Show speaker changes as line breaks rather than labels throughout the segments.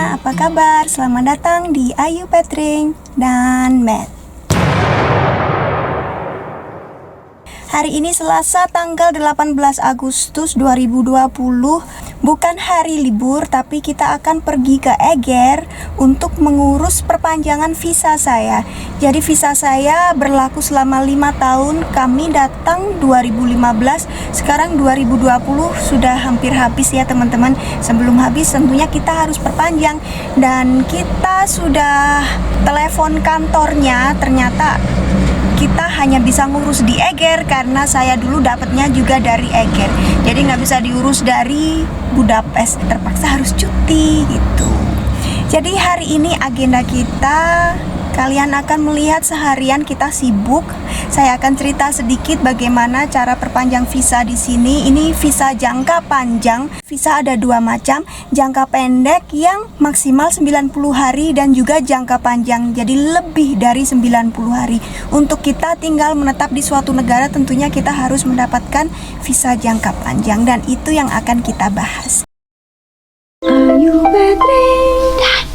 semuanya, apa kabar? Selamat datang di Ayu Petring dan Matt. Hari ini Selasa tanggal 18 Agustus 2020. Bukan hari libur, tapi kita akan pergi ke Eger untuk mengurus perpanjangan visa saya. Jadi visa saya berlaku selama 5 tahun. Kami datang 2015, sekarang 2020 sudah hampir habis ya teman-teman. Sebelum habis tentunya kita harus perpanjang. Dan kita sudah telepon kantornya, ternyata kita hanya bisa ngurus di Eger karena saya dulu dapatnya juga dari Eger. Jadi nggak bisa diurus dari Budapest, terpaksa harus cuti gitu. Jadi hari ini agenda kita, kalian akan melihat seharian kita sibuk. Saya akan cerita sedikit bagaimana cara perpanjang visa di sini. Ini visa jangka panjang. Visa ada dua macam, jangka pendek yang maksimal 90 hari dan juga jangka panjang. Jadi lebih dari 90 hari. Untuk kita tinggal menetap di suatu negara, tentunya kita harus mendapatkan visa jangka panjang dan itu yang akan kita bahas. Ayu Petring dan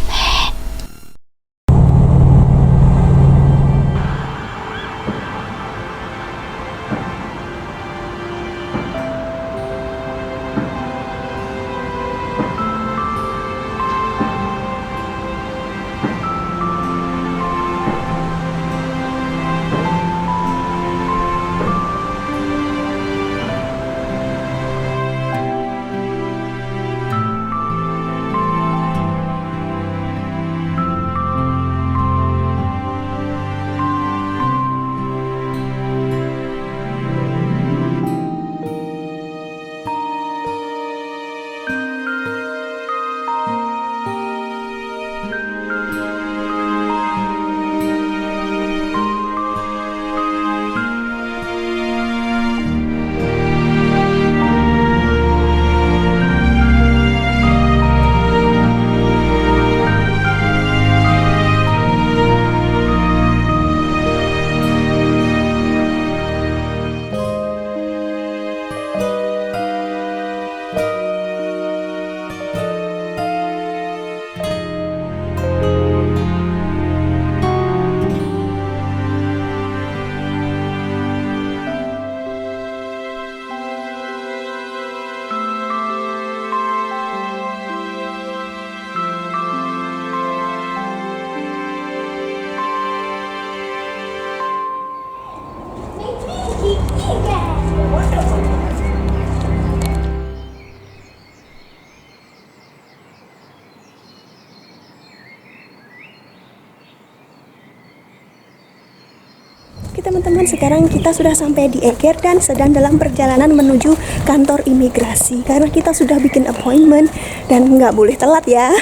Oke teman-teman, sekarang kita sudah sampai di Eger dan sedang dalam perjalanan menuju kantor imigrasi karena kita sudah bikin appointment dan nggak boleh telat ya.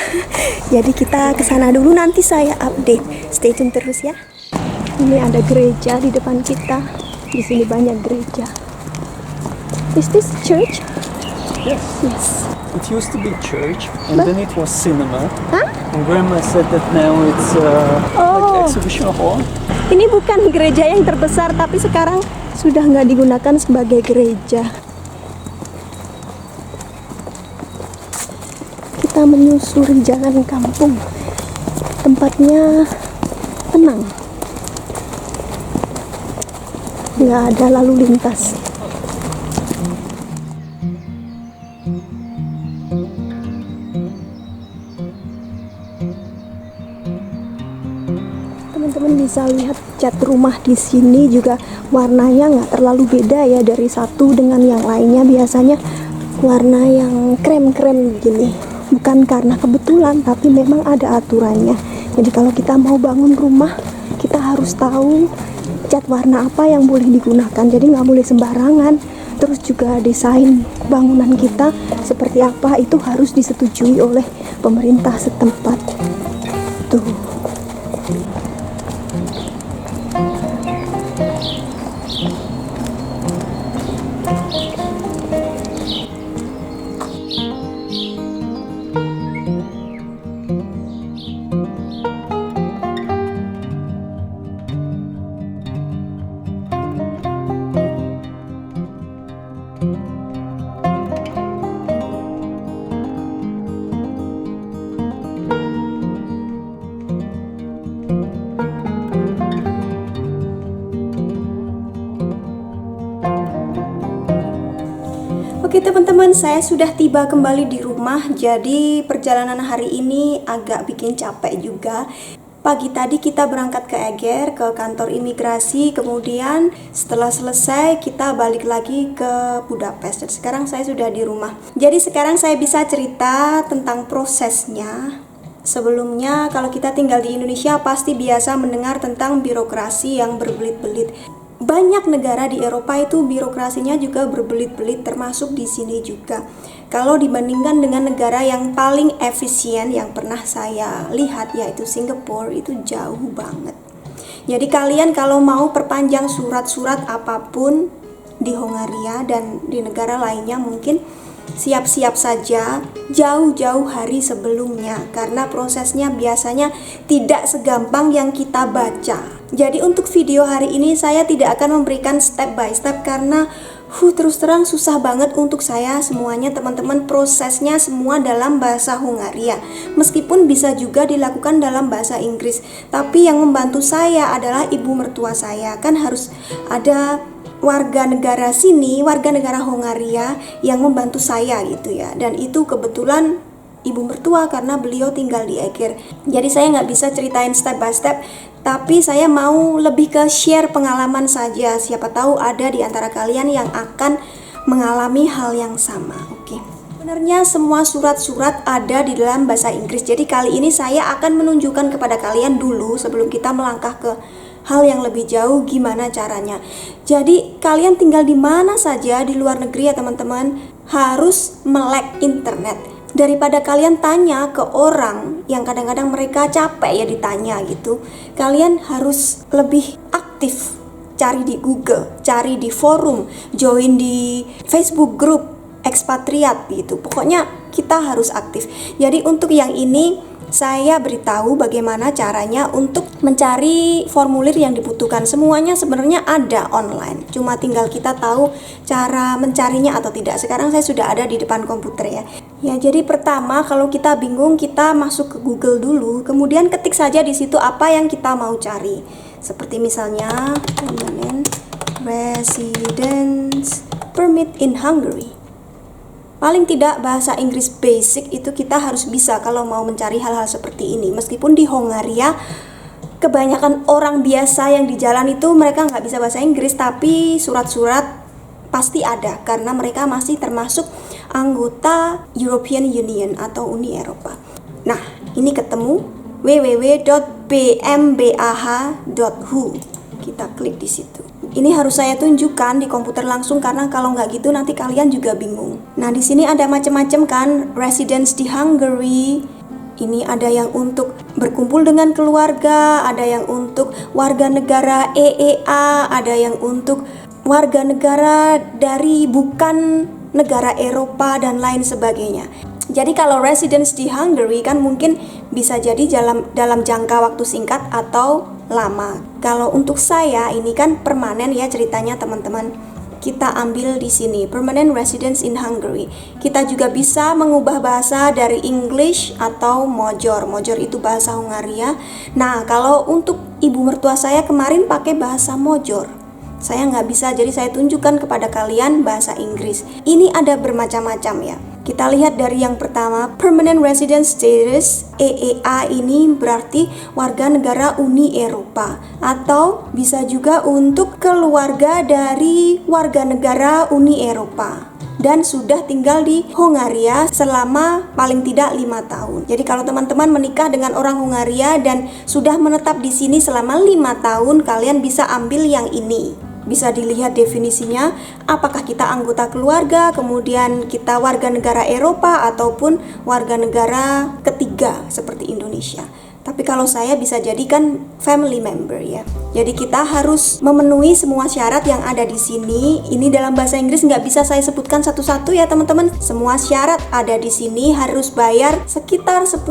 Jadi kita ke sana dulu, nanti saya update. Stay tune terus ya. Ini ada gereja di depan kita. Di sini banyak gereja. Is this church?
Yes.
Yes.
It used to be church, and then it was cinema.
Hah?
And Grandma said that now it's like exhibition hall.
Ini bukan gereja yang terbesar, tapi sekarang sudah nggak digunakan sebagai gereja. Kita menyusuri jalan kampung. Tempatnya tenang. Nggak ada lalu lintas. Teman-teman bisa lihat cat rumah di sini juga warnanya nggak terlalu beda ya dari satu dengan yang lainnya. Biasanya warna yang krem-krem begini. Bukan karena kebetulan, tapi memang ada aturannya. Jadi kalau kita mau bangun rumah, kita harus tahu cat warna apa yang boleh digunakan. Jadi nggak boleh sembarangan. Terus juga desain bangunan kita seperti apa itu harus disetujui oleh pemerintah setempat. Tuh. teman-teman, saya sudah tiba kembali di rumah. Jadi perjalanan hari ini agak bikin capek juga. Pagi tadi kita berangkat ke Eger, ke kantor imigrasi. Kemudian setelah selesai kita balik lagi ke Budapest. Dan sekarang saya sudah di rumah. Jadi sekarang saya bisa cerita tentang prosesnya. Sebelumnya kalau kita tinggal di Indonesia pasti biasa mendengar tentang birokrasi yang berbelit-belit. Banyak negara di Eropa itu birokrasinya juga berbelit-belit, termasuk di sini juga. Kalau dibandingkan dengan negara yang paling efisien yang pernah saya lihat, yaitu Singapura, itu jauh banget. Jadi kalian kalau mau perpanjang surat-surat apapun di Hongaria dan di negara lainnya, mungkin siap-siap saja jauh-jauh hari sebelumnya, karena prosesnya biasanya tidak segampang yang kita baca. Jadi untuk video hari ini saya tidak akan memberikan step by step karena terus terang susah banget untuk saya semuanya teman-teman, prosesnya semua dalam bahasa Hongaria. Meskipun bisa juga dilakukan dalam bahasa Inggris, tapi yang membantu saya adalah ibu mertua saya. Kan harus ada warga negara sini, warga negara Hongaria yang membantu saya gitu ya. Dan itu kebetulan ibu mertua karena beliau tinggal di Eger. Jadi saya nggak bisa ceritain step by step, tapi saya mau lebih ke share pengalaman saja. Siapa tahu ada di antara kalian yang akan mengalami hal yang sama. Oke. Sebenarnya semua surat-surat ada di dalam bahasa Inggris. Jadi kali ini saya akan menunjukkan kepada kalian dulu sebelum kita melangkah ke hal yang lebih jauh gimana caranya. Jadi kalian tinggal di mana saja di luar negeri ya teman-teman, harus melek internet. Daripada kalian tanya ke orang yang kadang-kadang mereka capek ya ditanya gitu, kalian harus lebih aktif. Cari di Google, cari di forum, join di Facebook group ekspatriat gitu. Pokoknya kita harus aktif. Jadi untuk yang ini saya beritahu bagaimana caranya untuk mencari formulir yang dibutuhkan. Semuanya sebenarnya ada online, cuma tinggal kita tahu cara mencarinya atau tidak. Sekarang saya sudah ada di depan komputer ya. Ya, jadi pertama kalau kita bingung, kita masuk ke Google dulu, kemudian ketik saja di situ apa yang kita mau cari. Seperti misalnya permanent residence permit in Hungary. Paling tidak bahasa Inggris basic itu kita harus bisa kalau mau mencari hal-hal seperti ini. Meskipun di Hongaria kebanyakan orang biasa yang di jalan itu mereka nggak bisa bahasa Inggris, tapi surat-surat pasti ada karena mereka masih termasuk anggota European Union atau Uni Eropa. Nah, ini ketemu www.bmbah.hu. Kita klik di situ. Ini harus saya tunjukkan di komputer langsung karena kalau nggak gitu nanti kalian juga bingung. Nah, di sini ada macam-macam kan, residence di Hungary. Ini ada yang untuk berkumpul dengan keluarga, ada yang untuk warga negara EEA, ada yang untuk warga negara dari bukan negara Eropa dan lain sebagainya. Jadi kalau residence di Hungary kan mungkin bisa jadi dalam jangka waktu singkat atau lama. Kalau untuk saya ini kan permanen ya ceritanya teman-teman. Kita ambil di sini permanent residence in Hungary. Kita juga bisa mengubah bahasa dari English atau Mojor. Mojor itu bahasa Hongaria. Nah, kalau untuk ibu mertua saya kemarin pakai bahasa Mojor. Saya nggak bisa, jadi saya tunjukkan kepada kalian bahasa Inggris. Ini ada bermacam-macam ya. Kita lihat dari yang pertama, Permanent Resident Status, EEA ini berarti warga negara Uni Eropa. Atau bisa juga untuk keluarga dari warga negara Uni Eropa dan sudah tinggal di Hongaria selama paling tidak 5 tahun. Jadi kalau teman-teman menikah dengan orang Hongaria dan sudah menetap di sini selama 5 tahun, kalian bisa ambil yang ini. Bisa dilihat definisinya, apakah kita anggota keluarga, kemudian kita warga negara Eropa ataupun warga negara ketiga seperti Indonesia. Tapi kalau saya bisa jadikan family member ya. Jadi kita harus memenuhi semua syarat yang ada di sini. Ini dalam bahasa Inggris nggak bisa saya sebutkan satu-satu ya teman-teman. Semua syarat ada di sini, harus bayar sekitar 10.000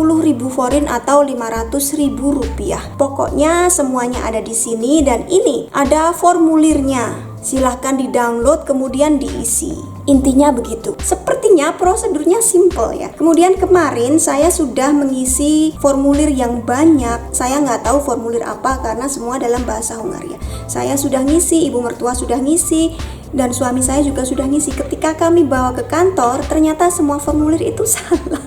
forin atau 500.000 rupiah. Pokoknya semuanya ada di sini dan ini ada formulirnya. Silahkan di-download kemudian diisi. Intinya begitu. Sepertinya prosedurnya simple ya. Kemudian kemarin saya sudah mengisi formulir yang banyak. Saya nggak tahu formulir apa karena semua dalam bahasa Hungaria. Saya sudah ngisi, ibu mertua sudah ngisi, dan suami saya juga sudah ngisi. Ketika kami bawa ke kantor, ternyata semua formulir itu salah.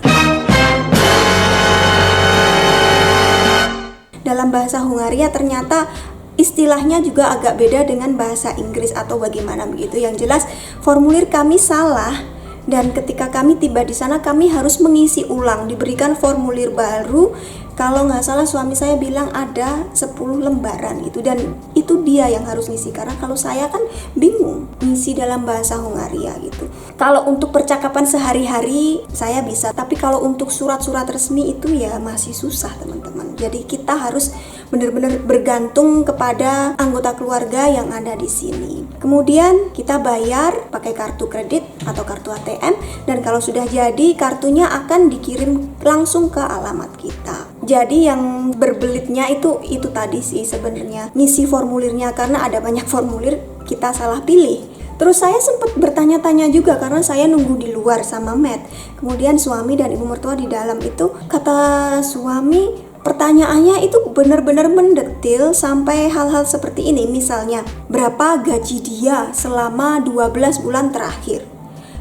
Dalam bahasa Hungaria ternyata istilahnya juga agak beda dengan bahasa Inggris atau bagaimana begitu. Yang jelas formulir kami salah, dan ketika kami tiba di sana kami harus mengisi ulang, diberikan formulir baru. Kalau nggak salah suami saya bilang ada 10 lembaran itu, dan itu dia yang harus ngisi karena kalau saya kan bingung ngisi dalam bahasa Hungaria gitu. Kalau untuk percakapan sehari-hari saya bisa, tapi kalau untuk surat-surat resmi itu ya masih susah teman-teman. Jadi kita harus benar-benar bergantung kepada anggota keluarga yang ada di sini. Kemudian kita bayar pakai kartu kredit atau kartu ATM, dan kalau sudah jadi kartunya akan dikirim langsung ke alamat kita. Jadi yang berbelitnya itu tadi sih sebenarnya ngisi formulirnya, karena ada banyak formulir kita salah pilih. Terus saya sempat bertanya-tanya juga karena saya nunggu di luar sama Matt. Kemudian suami dan ibu mertua di dalam itu, kata suami pertanyaannya itu benar-benar mendetil sampai hal-hal seperti ini. Misalnya, berapa gaji dia selama 12 bulan terakhir?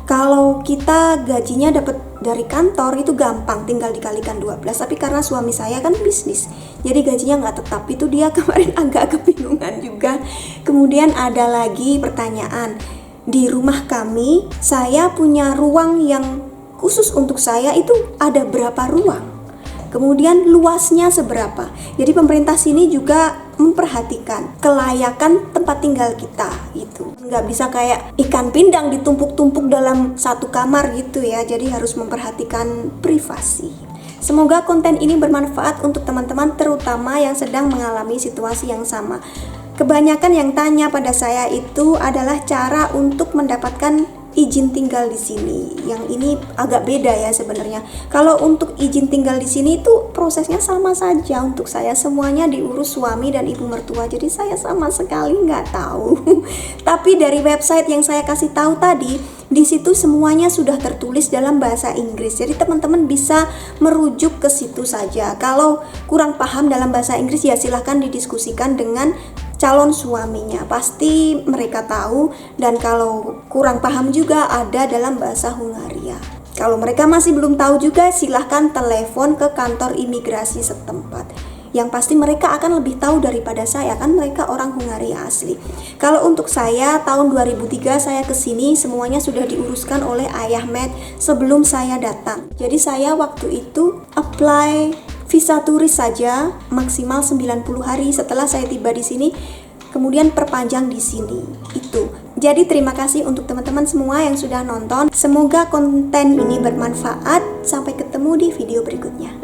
Kalau kita gajinya dapat dari kantor itu gampang, tinggal dikalikan 12. Tapi karena suami saya kan bisnis, jadi gajinya nggak tetap. Itu dia kemarin agak kebingungan juga. Kemudian ada lagi pertanyaan, di rumah kami saya punya ruang yang khusus untuk saya, itu ada berapa ruang? Kemudian luasnya seberapa? Jadi pemerintah sini juga memperhatikan kelayakan tempat tinggal kita gitu. Nggak bisa kayak ikan pindang ditumpuk-tumpuk dalam satu kamar gitu ya. Jadi harus memperhatikan privasi. Semoga konten ini bermanfaat untuk teman-teman terutama yang sedang mengalami situasi yang sama. Kebanyakan yang tanya pada saya itu adalah cara untuk mendapatkan izin tinggal di sini. Yang ini agak beda ya sebenarnya. Kalau untuk izin tinggal di sini itu prosesnya sama saja untuk saya, semuanya diurus suami dan ibu mertua. Jadi saya sama sekali nggak tahu. Tapi dari website yang saya kasih tahu tadi, di situ semuanya sudah tertulis dalam bahasa Inggris. Jadi teman-teman bisa merujuk ke situ saja. Kalau kurang paham dalam bahasa Inggris ya silahkan didiskusikan dengan calon suaminya, pasti mereka tahu. Dan kalau kurang paham juga ada dalam bahasa Hungaria. Kalau mereka masih belum tahu juga silahkan telepon ke kantor imigrasi setempat. Yang pasti mereka akan lebih tahu daripada saya, kan mereka orang Hungaria asli. Kalau untuk saya tahun 2003 saya kesini semuanya sudah diuruskan oleh ayah Matt sebelum saya datang. Jadi saya waktu itu apply visa turis saja maksimal 90 hari setelah saya tiba di sini, kemudian perpanjang di sini. Itu. Jadi terima kasih untuk teman-teman semua yang sudah nonton. Semoga konten ini bermanfaat. Sampai ketemu di video berikutnya.